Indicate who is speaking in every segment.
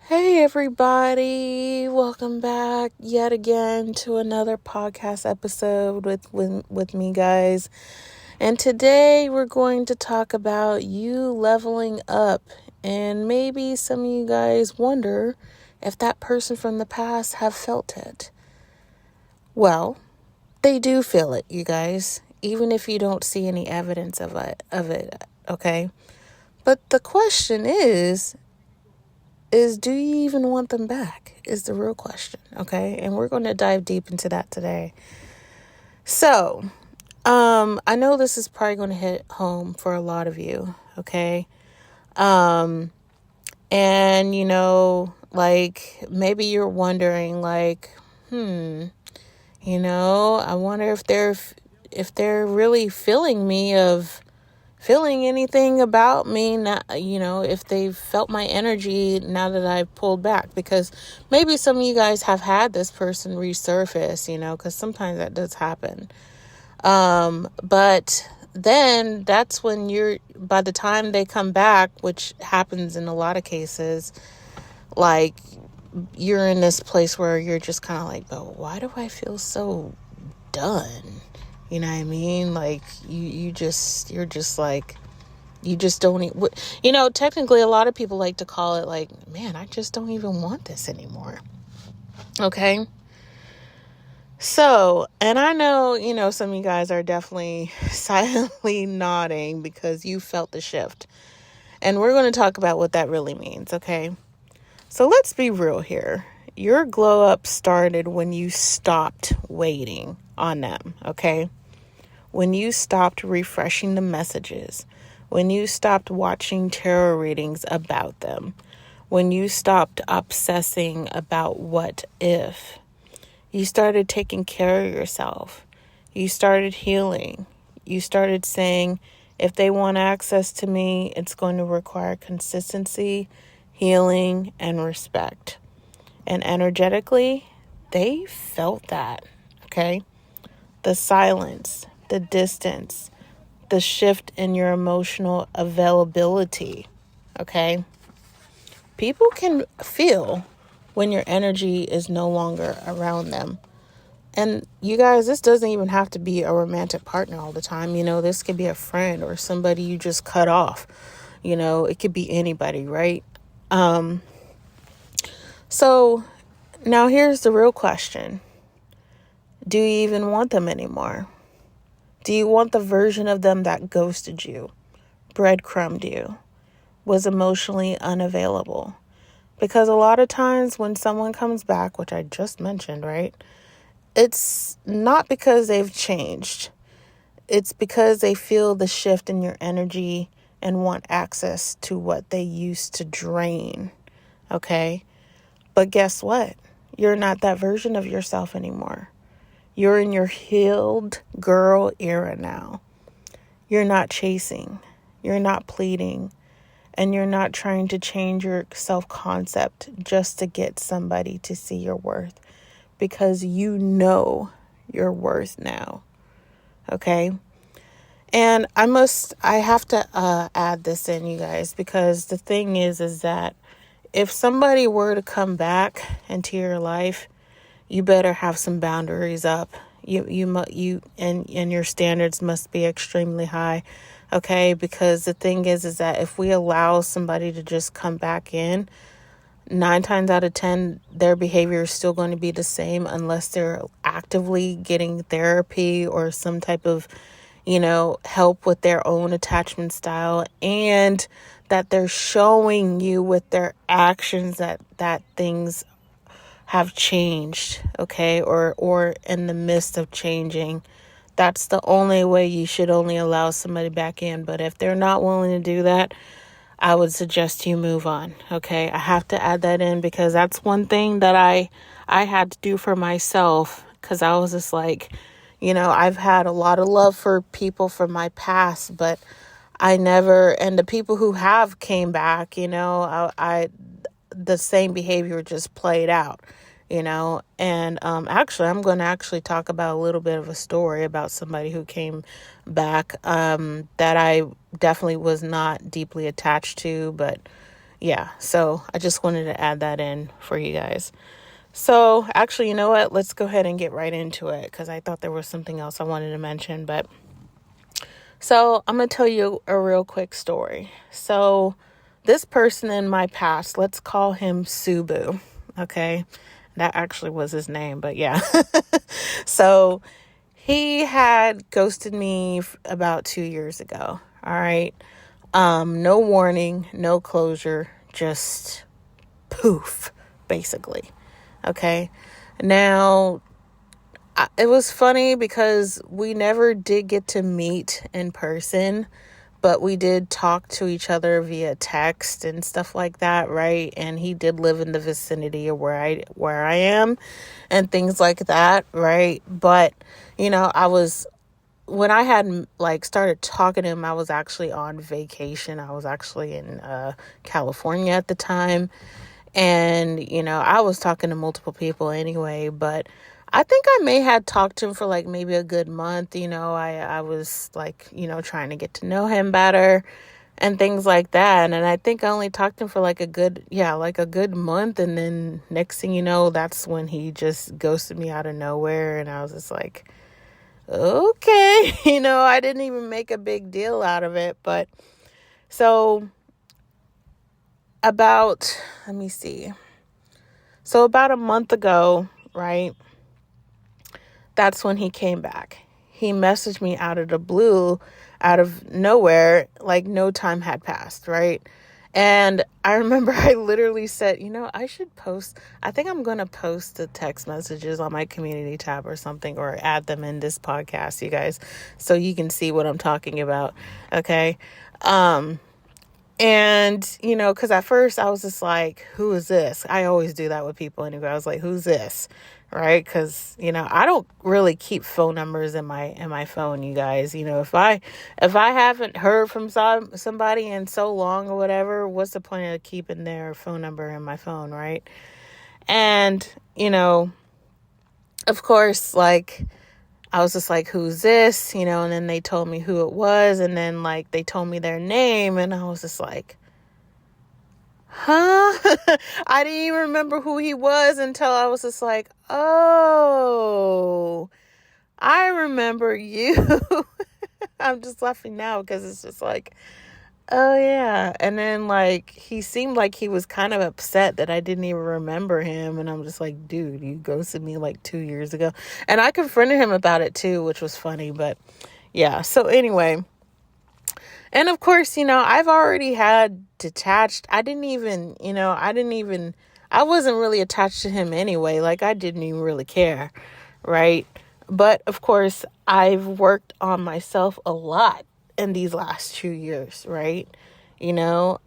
Speaker 1: Hey everybody, welcome back yet again to another podcast episode with me guys. And today we're going to talk about you leveling up. And maybe some of you guys wonder if that person from the past have felt it. Well, they do feel it, you guys, even if you don't see any evidence of it, okay? But the question is do you even want them back is the real question, okay? And we're going to dive deep into that today. So, I know this is probably going to hit home for a lot of you, okay? And like maybe you're wondering like, I wonder if they're really feeling anything about me now, if they've felt my energy now that I've pulled back, because maybe some of you guys have had this person resurface, because sometimes that does happen. But then that's when by the time they come back, which happens in a lot of cases, like you're in this place where you're just kind of like, but why do I feel so done? You know what I mean? Like you're just like, you just don't, technically a lot of people like to call it like, man, I just don't even want this anymore. Okay. So, and I know, some of you guys are definitely silently nodding because you felt the shift. And we're going to talk about what that really means. Okay. So let's be real here. Your glow up started when you stopped waiting on them. Okay. When you stopped refreshing the messages, when you stopped watching tarot readings about them, when you stopped obsessing about what if, you started taking care of yourself, you started healing, you started saying, if they want access to me, it's going to require consistency, healing, and respect. And energetically, they felt that, okay? The silence, the distance, the shift in your emotional availability, okay? People can feel when your energy is no longer around them. And you guys, this doesn't even have to be a romantic partner all the time. This could be a friend or somebody you just cut off. It could be anybody, right? So now here's the real question. Do you even want them anymore? Do you want the version of them that ghosted you, breadcrumbed you, was emotionally unavailable? Because a lot of times when someone comes back, which I just mentioned, right? It's not because they've changed. It's because they feel the shift in your energy and want access to what they used to drain. Okay? But guess what? You're not that version of yourself anymore. You're in your healed girl era now. You're not chasing. You're not pleading. And you're not trying to change your self-concept just to get somebody to see your worth. Because you know your worth now. Okay? And I have to add this in, you guys, because the thing is that if somebody were to come back into your life, you better have some boundaries up. You and your standards must be extremely high. Okay? Because the thing is that if we allow somebody to just come back in, 9 times out of 10, their behavior is still going to be the same unless they're actively getting therapy or some type of, help with their own attachment style, and that they're showing you with their actions that things have changed, okay, or in the midst of changing. That's the only way you should only allow somebody back in. But if they're not willing to do that, I would suggest you move on, okay? I have to add that in because that's one thing that I had to do for myself, because I was just like, I've had a lot of love for people from my past, but I never, and the people who have came back, the same behavior just played out, and actually I'm going to actually talk about a little bit of a story about somebody who came back that I definitely was not deeply attached to, but yeah, so I just wanted to add that in for you guys. So actually, you know what? Let's go ahead and get right into it because I thought there was something else I wanted to mention. But so I'm going to tell you a real quick story. So this person in my past, let's call him Subu. Okay. That actually was his name, but yeah. So he had ghosted me about 2 years ago. All right. No warning, no closure, just poof, basically. Okay. Now, it was funny because we never did get to meet in person, but we did talk to each other via text and stuff like that, right? And he did live in the vicinity of where I am and things like that, right? But, when I had like started talking to him, I was actually on vacation. I was actually in California at the time. And, I was talking to multiple people anyway, but I think I may have talked to him for like maybe a good month. I was like, trying to get to know him better and things like that. And I think I only talked to him for like a good month. And then next thing you know, that's when he just ghosted me out of nowhere. And I was just like, okay, I didn't even make a big deal out of it. But so let me see. So about a month ago, right? That's when he came back. He messaged me out of the blue, out of nowhere, like no time had passed, right? And I remember I literally said, I should post, I think I'm going to post the text messages on my community tab or something, or add them in this podcast, you guys, so you can see what I'm talking about. Okay. And, because at first I was just like, who is this? I always do that with people anyway. I was like, who's this? Right? Because, I don't really keep phone numbers in my phone, you guys. If I haven't heard from somebody in so long or whatever, what's the point of keeping their phone number in my phone, right? And, of course, like, I was just like, who's this? And then they told me who it was. And then like, they told me their name. And I was just like, huh? I didn't even remember who he was until I was just like, oh, I remember you. I'm just laughing now because it's just like, oh yeah. And then like, he seemed like he was kind of upset that I didn't even remember him. And I'm just like, dude, you ghosted me like 2 years ago. And I confronted him about it too, which was funny, but yeah. So anyway, and of course, I've already had detached. I wasn't really attached to him anyway. Like I didn't even really care. Right. But of course I've worked on myself a lot in these last 2 years, right? And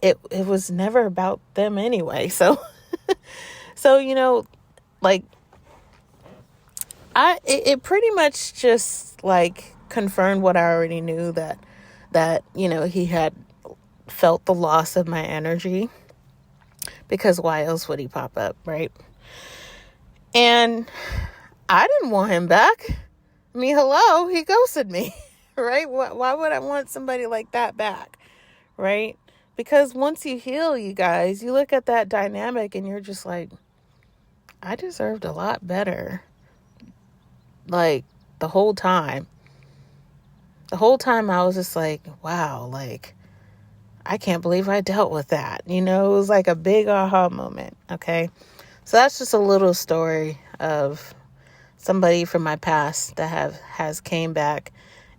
Speaker 1: it was never about them anyway. So, like it pretty much just like confirmed what I already knew, that he had felt the loss of my energy, because why else would he pop up, right? And I didn't want him back. I mean, hello, he ghosted me, right? Why would I want somebody like that back, right? Because once you heal, you guys, you look at that dynamic and you're just like, I deserved a lot better. Like the whole time I was just like, wow, like, I can't believe I dealt with that. It was like a big aha moment. Okay. So that's just a little story of somebody from my past that has came back,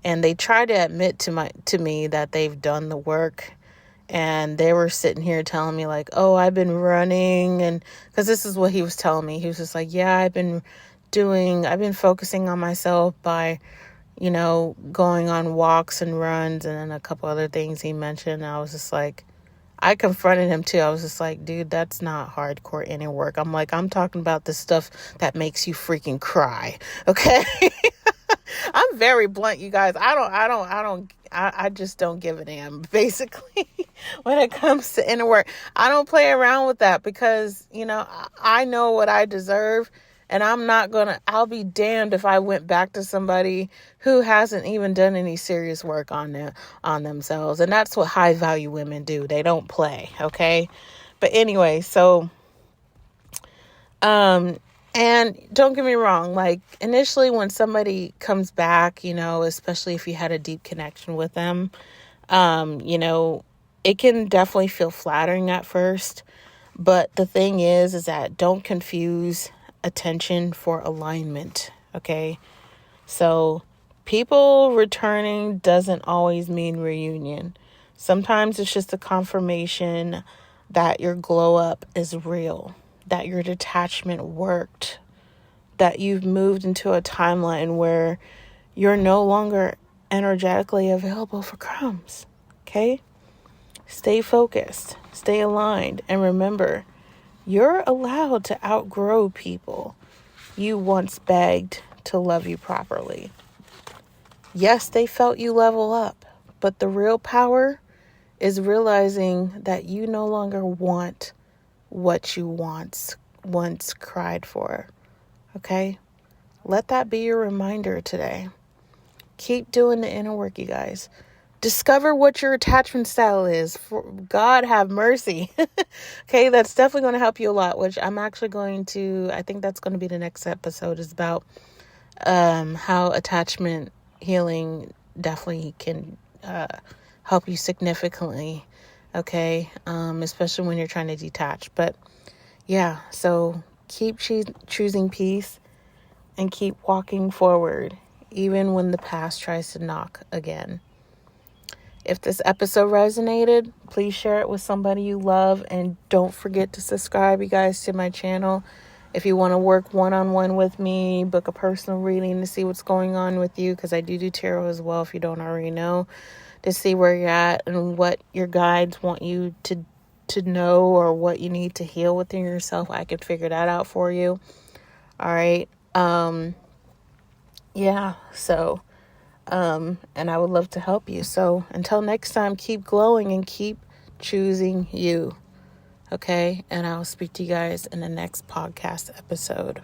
Speaker 1: and they tried to admit to me that they've done the work, and they were sitting here telling me like, oh, I've been running, and because this is what he was telling me. He was just like, yeah, I've been focusing on myself by, going on walks and runs, and then a couple other things he mentioned. I was just like, I confronted him too. I was just like, dude, that's not hardcore inner work. I'm like, I'm talking about the stuff that makes you freaking cry. Okay. I'm very blunt, you guys. I just don't give a damn, basically, when it comes to inner work. I don't play around with that because, I know what I deserve, And I'll be damned if I went back to somebody who hasn't even done any serious work on themselves. And that's what high value women do. They don't play. Okay. But anyway, so, and don't get me wrong, like initially when somebody comes back, especially if you had a deep connection with them, it can definitely feel flattering at first. But the thing is that don't confuse attention for alignment. Okay. So people returning doesn't always mean reunion. Sometimes it's just a confirmation that your glow up is real, that your detachment worked, that you've moved into a timeline where you're no longer energetically available for crumbs. Okay? Stay focused, stay aligned, and remember, you're allowed to outgrow people you once begged to love you properly. Yes, they felt you level up, but the real power is realizing that you no longer want what you once cried for. Okay? Let that be your reminder today. Keep doing the inner work, you guys. Discover what your attachment style is. For God have mercy. Okay, that's definitely going to help you a lot, which I'm actually I think that's going to be the next episode, is about how attachment healing definitely can help you significantly. Okay, especially when you're trying to detach. But yeah, so keep choosing peace and keep walking forward, even when the past tries to knock again. If this episode resonated, please share it with somebody you love. And don't forget to subscribe, you guys, to my channel. If you want to work one-on-one with me, book a personal reading to see what's going on with you, because I do tarot as well, if you don't already know, to see where you're at and what your guides want you to know, or what you need to heal within yourself. I can figure that out for you. All right. Yeah. So, and I would love to help you. So until next time, keep glowing and keep choosing you. Okay. And I'll speak to you guys in the next podcast episode.